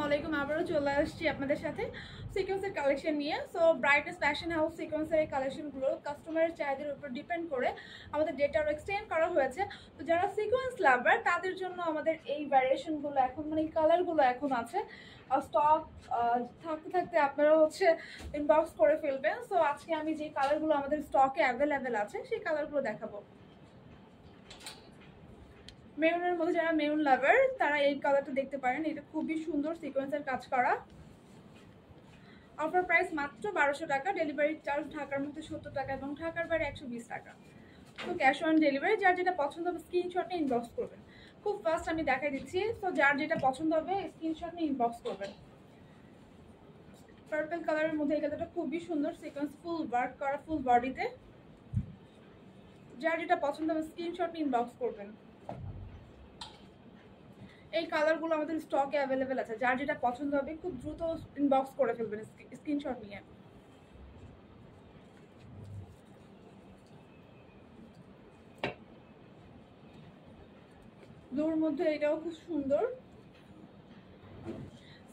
আসসালামাইকুম আবারও চলে আসছি আপনাদের সাথে সিকোয়েন্সের কালেকশন নিয়ে। সো ব্রাইটনেস ফ্যাশন হাউস সিকোয়েন্সের এই কালেকশনগুলো কাস্টমারের চাহিদার উপর ডিপেন্ড করে আমাদের ডেটা আরও এক্সটেন্ড করা হয়েছে। তো যারা সিকোয়েন্স লাভার তাদের জন্য আমাদের এই ভ্যারিয়েশনগুলো এখন মানে এই কালারগুলো এখন আছে স্টক থাকতে থাকতে আপনারা ইনবক্স করে ফেলবেন। সো আজকে আমি যে কালারগুলো আমাদের স্টকে অ্যাভেলেবেল আছে সেই কালারগুলো দেখাবো। মেরুনের মধ্যে যারা মেরুন লাভার তারা এই কালারটা দেখতে পারেন, এটা খুবই সুন্দর সিকোয়েন্সের কাজ করা। অফার প্রাইস মাত্র 1200 টাকা, ডেলিভারি চার্জ ঢাকার মধ্যে 70 টাকা এবং ঢাকার বাইরে 120 টাকা। তো ক্যাশ অন ডেলিভারি, যার যেটা পছন্দ হবে স্ক্রিনশট নিয়ে ইনবক্স করবেন। খুব ফাস্ট আমি দেখাই দিচ্ছি। তো যার যেটা পছন্দ হবে স্ক্রিনশট নিয়ে ইনবক্স করবেন। পার্পল কালারের মধ্যে এই কালারটা খুবই সুন্দর, সিকোয়েন্স ফুল ওয়ার্ক করা ফুল বডিতে। যার যেটা পছন্দ হবে স্ক্রিনশট নিয়ে ইনবক্স করবেন। এই কালারগুলো আমাদের স্টকে অ্যাভেলেবেল আছে, যার যেটা পছন্দ হবে খুব দ্রুত ইনবক্স করে ফেলবেন স্ক্রিনশট নিয়ে। ব্লুর মধ্যে এটাও খুব সুন্দর।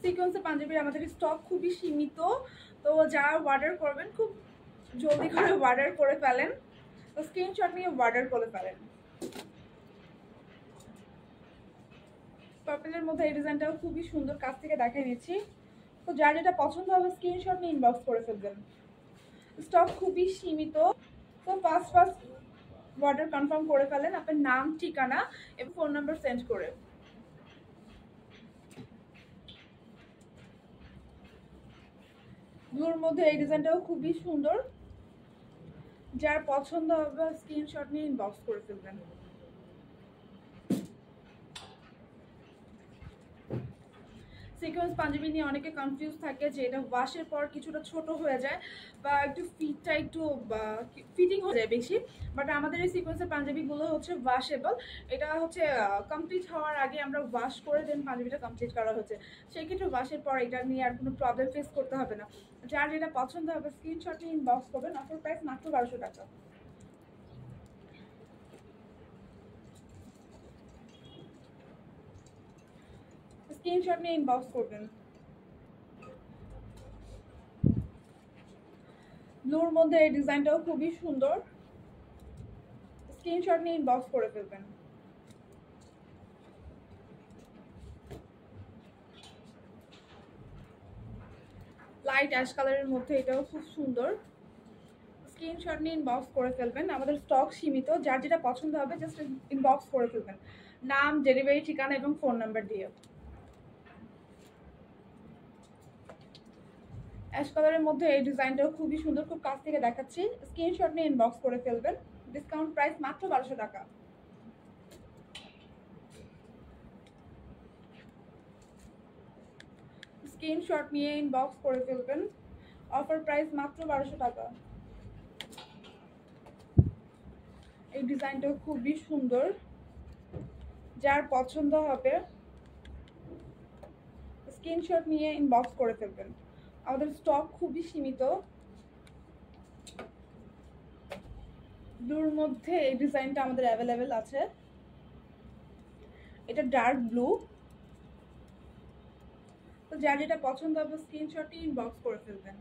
সিকোয়েন্সের পাঞ্জাবির আমাদের স্টক খুবই সীমিত, তো যারা অর্ডার করবেন খুব জলদি করে অর্ডার করে ফেলেন, তো স্ক্রিনশট নিয়ে অর্ডার করে ফেলেন। পার্পলের মধ্যে এই ডিজাইনটাও খুবই সুন্দর, কাছ থেকে দেখাই নিচ্ছি। তো যার যেটা পছন্দ হবে স্ক্রিনশট নিয়ে ইনবক্স করে ফেলবেন। স্টক খুবই সীমিত, তো ফার্স্ট অর্ডার কনফার্ম করে ফেলেন আপনার নাম, ঠিকানা এবং ফোন নাম্বার সেন্ড করে। ব্লুর মধ্যে এই ডিজাইনটাও খুবই সুন্দর, যার পছন্দ হবে স্ক্রিনশট নিয়ে ইনবক্স করে ফেলবেন। সিকোয়েন্স পাঞ্জাবি নিয়ে অনেকে কনফিউজ থাকে যে এটা ওয়াশের পর কিছুটা ছোট হয়ে যায় বা একটু ফিটটা একটু ফিটিং হয়ে যায় বেশি, বাট আমাদের এই সিকোয়েন্সের পাঞ্জাবিগুলো ওয়াশেবল। এটা কমপ্লিট হওয়ার আগে আমরা ওয়াশ করে দেন পাঞ্জাবিটা কমপ্লিট করা হচ্ছে, সেই ক্ষেত্রে ওয়াশের পর এটা নিয়ে আর কোনো প্রবলেম ফেস করতে হবে না। যার যেটা পছন্দ হবে স্ক্রিনশট নিয়ে ইনবক্স করবেন। অফার প্রাইস মাত্র 1200 টাকা। স্ক্রিনশট নিয়ে ইনবক্স করবেন। ব্লুর মধ্যে এই ডিজাইনটাও খুবই সুন্দর, স্ক্রিনশট নিয়ে ইনবক্স করে ফেলবেন। লাইট অ্যাশ কালারের মধ্যে এটাও খুব সুন্দর, স্ক্রিনশট নিয়ে ইনবক্স করে ফেলবেন। আমাদের স্টক সীমিত, যার যেটা পছন্দ হবে জাস্ট ইনবক্স করে ফেলবেন নাম, ডেলিভারি ঠিকানা এবং ফোন নাম্বার দিয়ে। অ্যাশ কালারের মধ্যে এই ডিজাইনটাও খুবই সুন্দর, খুব কাছ থেকে দেখাচ্ছি। স্ক্রিনশট নিয়ে ইনবক্স করে ফেলবেন। ডিসকাউন্ট প্রাইস মাত্র 1200 টাকা। স্ক্রিনশট নিয়ে ইনবক্স করে ফেলবেন। অফার প্রাইস মাত্র 1200 টাকা। এই ডিজাইনটাও খুবই সুন্দর, যার পছন্দ হবে স্ক্রিনশট নিয়ে ইনবক্স করে ফেলবেন। আমাদের স্টক খুবই সীমিত। ব্লুর মধ্যে এই ডিজাইনটা আমাদের অ্যাভেলেবেল আছে, এটা ডার্ক ব্লু। তো যার যেটা পছন্দ হবে স্ক্রিনশট নিয়ে ইনবক্স করে ফেলবেন।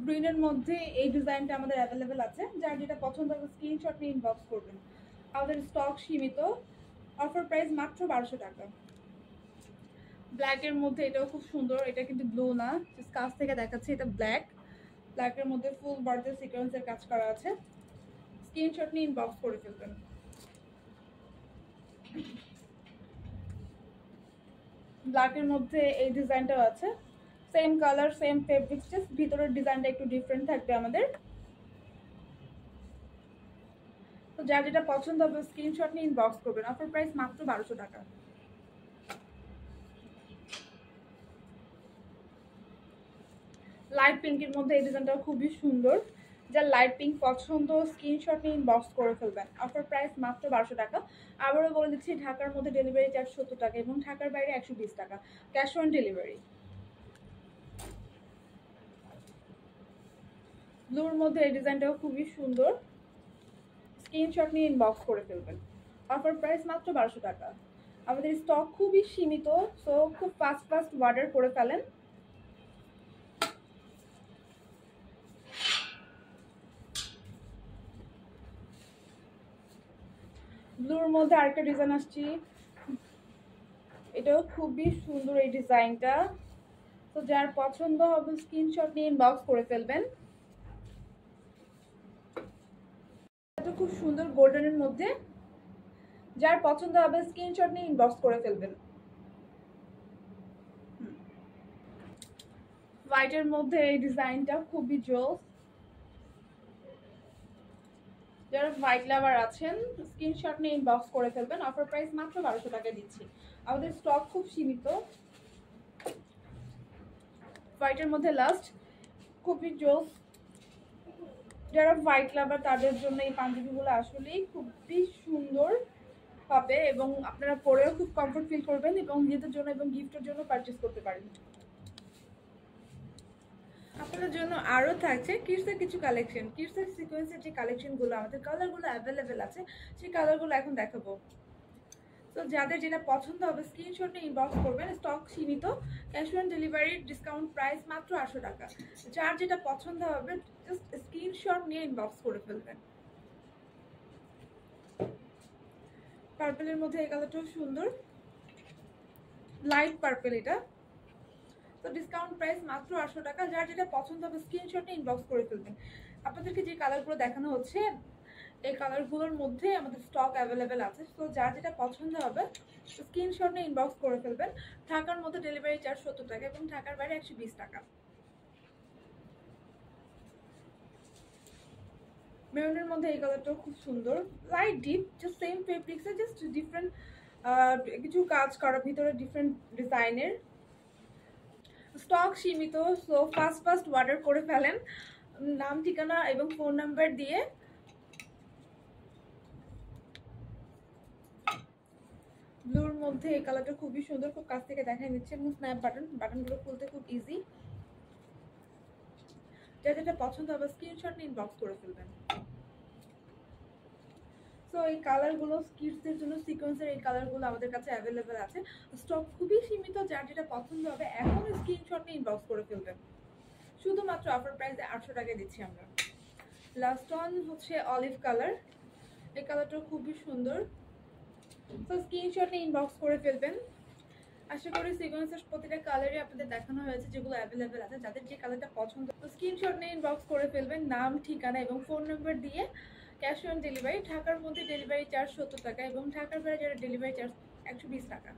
গ্রিনের মধ্যে এই ডিজাইনটা আমাদের অ্যাভেলেবেল আছে, যার যেটা পছন্দ হবে স্ক্রিনশট নিয়ে ইনবক্স করবেন। আমাদের স্টক সীমিত। অফার প্রাইস মাত্র 1200 টাকা। ব্ল্যাকের মধ্যে এটাও খুব সুন্দর, এটা কিন্তু ব্লু না, জাস্ট কাছ থেকে দেখাচ্ছি। এটা ব্ল্যাকের মধ্যে ফুল বডিতে সিকোয়েন্সের কাজ করা আছে। স্ক্রিনশট নিয়ে ইনবক্স করে ফেলবেন। ব্ল্যাকের মধ্যে এই ডিজাইনটাও আছে, same colour same fabrics, just ভিতরের ডিজাইনটা একটু ডিফারেন্ট থাকবে আমাদের। তো যার যেটা পছন্দ হবে স্ক্রিনশট নিয়ে ইনবক্স করবেন। অফার প্রাইস মাত্র 1200 টাকা। লাইট পিঙ্কের মধ্যে এই ডিজাইনটা খুবই সুন্দর, যার লাইট পিঙ্ক পছন্দ স্ক্রিনশট নিয়ে ইনবক্স করে ফেলবেন। অফার প্রাইস মাত্র 1200 টাকা। আবারও বলে দিচ্ছি, ঢাকার মধ্যে ডেলিভারি চার্জ 70 টাকা এবং ঢাকার বাইরে 120 টাকা ক্যাশ অন ডেলিভারি। ব্লুর মধ্যে এই ডিজাইনটাও খুবই সুন্দর, স্ক্রিনশট নিয়ে ইনবক্স করে ফেলবেন। অফার প্রাইস মাত্র 1200 টাকা। আমাদের স্টক খুবই সীমিত, সো খুব ফাস্ট অর্ডার করে ফেলেন। ব্লুর মধ্যে আরেকটা ডিজাইন আসছি, এটাও খুবই সুন্দর এই ডিজাইনটা। তো যার পছন্দ হবে স্ক্রিনশট নিয়ে ইনবক্স করে ফেলবেন। এটা খুব সুন্দর গোল্ডেনের মধ্যে, যার পছন্দ হবে স্ক্রিনশট নিয়ে ইনবক্স করে ফেলবেন। হোয়াইটের মধ্যে এই ডিজাইনটা খুবই জোস। যারা হোয়াইট লাভার আছেন স্ক্রিনশট নিয়ে ইনবক্স করে ফেলবেন। অফার প্রাইস মাত্র 1200 টাকায় দিচ্ছি। আমাদের স্টক খুব সীমিত। হোয়াইটের মধ্যে লাস্ট, খুবই জোস। যারা হোয়াইট লাভার তাদের জন্য এই পাঞ্জাবিগুলো আসলেই খুবই সুন্দর হবে এবং আপনারা পরেও খুব কমফোর্ট ফিল করবেন এবং নিজেদের জন্য এবং গিফটের জন্য পারচেজ করতে পারেন। আপনাদের জন্য আরও থাকছে কিডসের কিছু কালেকশন। কিডসের সিকোয়েন্সের যে কালেকশনগুলো আমাদের কালারগুলো অ্যাভেলেবেল আছে, সেই কালারগুলো এখন দেখাবো। তো যাদের যেটা পছন্দ হবে স্ক্রিনশট নিয়ে ইনবক্স করবেন। স্টক সীমিত, ক্যাশ অন ডেলিভারির ডিসকাউন্ট প্রাইস মাত্র 800 টাকা। যার যেটা পছন্দ হবে জাস্ট স্ক্রিনশট নিয়ে ইনবক্স করে ফেলবেন। পার্পেলের মধ্যে এই কালারটাও সুন্দর, লাইট পার্পেল এটা। তো ডিসকাউন্ট প্রাইস মাত্র 800 টাকা। যার যেটা পছন্দ হবে স্ক্রিনশট নিয়ে ইনবক্স করে ফেলবেন। আপনাদেরকে যে কালারগুলো দেখানো হচ্ছে এই কালারগুলোর মধ্যে আমাদের স্টক অ্যাভেলেবেল আছে। তো যার যেটা পছন্দ হবে স্ক্রিনশট নিয়ে ইনবক্স করে ফেলবেন। ঢাকার মধ্যে ডেলিভারি চার্জ 70 টাকা এবং ঢাকার বাইরে 120 টাকা। মেরুনের মধ্যে এই কালারটাও খুব সুন্দর, লাইট ডিপ, জাস্ট সেম ফেব্রিক্সে জাস্ট ডিফারেন্ট কিছু কাজ করার ভিতরে ডিফারেন্ট ডিজাইনের। স্টক সীমিত, সো ফাস্ট অর্ডার করে ফেলেন নাম ঠিকানা এবং ফোন নাম্বার দিয়ে। ব্লুর মধ্যে এই কালারটা খুবই সুন্দর, খুব কাছ থেকে দেখা নিচ্ছে এবং স্ন্যাপ বাটনগুলো খুলতে খুব ইজি। যা যেটা পছন্দ হবে স্ক্রিনশট নিয়ে ইনবক্স করে ফেলবেন। সো এই কালারগুলো কিডসদের জন্য সিকোয়েন্সের এই কালারগুলো আমাদের কাছে অ্যাভেলেবেল আছে। স্টক খুবই সীমিত, যার যেটা পছন্দ হবে এখন স্ক্রিনশট নিয়ে ইনবক্স করে ফেলবেন। শুধুমাত্র অফার প্রাইসে 800 টাকায় দিচ্ছি আমরা। লাস্ট ওয়ান হচ্ছে অলিভ কালার, এই কালারটাও খুবই সুন্দর। তো স্ক্রিনশট নিয়ে ইনবক্স করে ফেলবেন। আশা করি সিকোয়েন্সের প্রতিটা কালারই আপনাদের দেখানো হয়েছে, যেগুলো অ্যাভেলেবেল আছে। যাদের যে কালারটা পছন্দ স্ক্রিনশট নিয়ে ইনবক্স করে ফেলবেন নাম ঠিকানা এবং ফোন নাম্বার দিয়ে। ক্যাশ অন ডেলিভারি, ঢাকার মধ্যে ডেলিভারি চার্জ 70 টাকা এবং ঢাকার বাইরে যারা ডেলিভারি চার্জ 120 টাকা।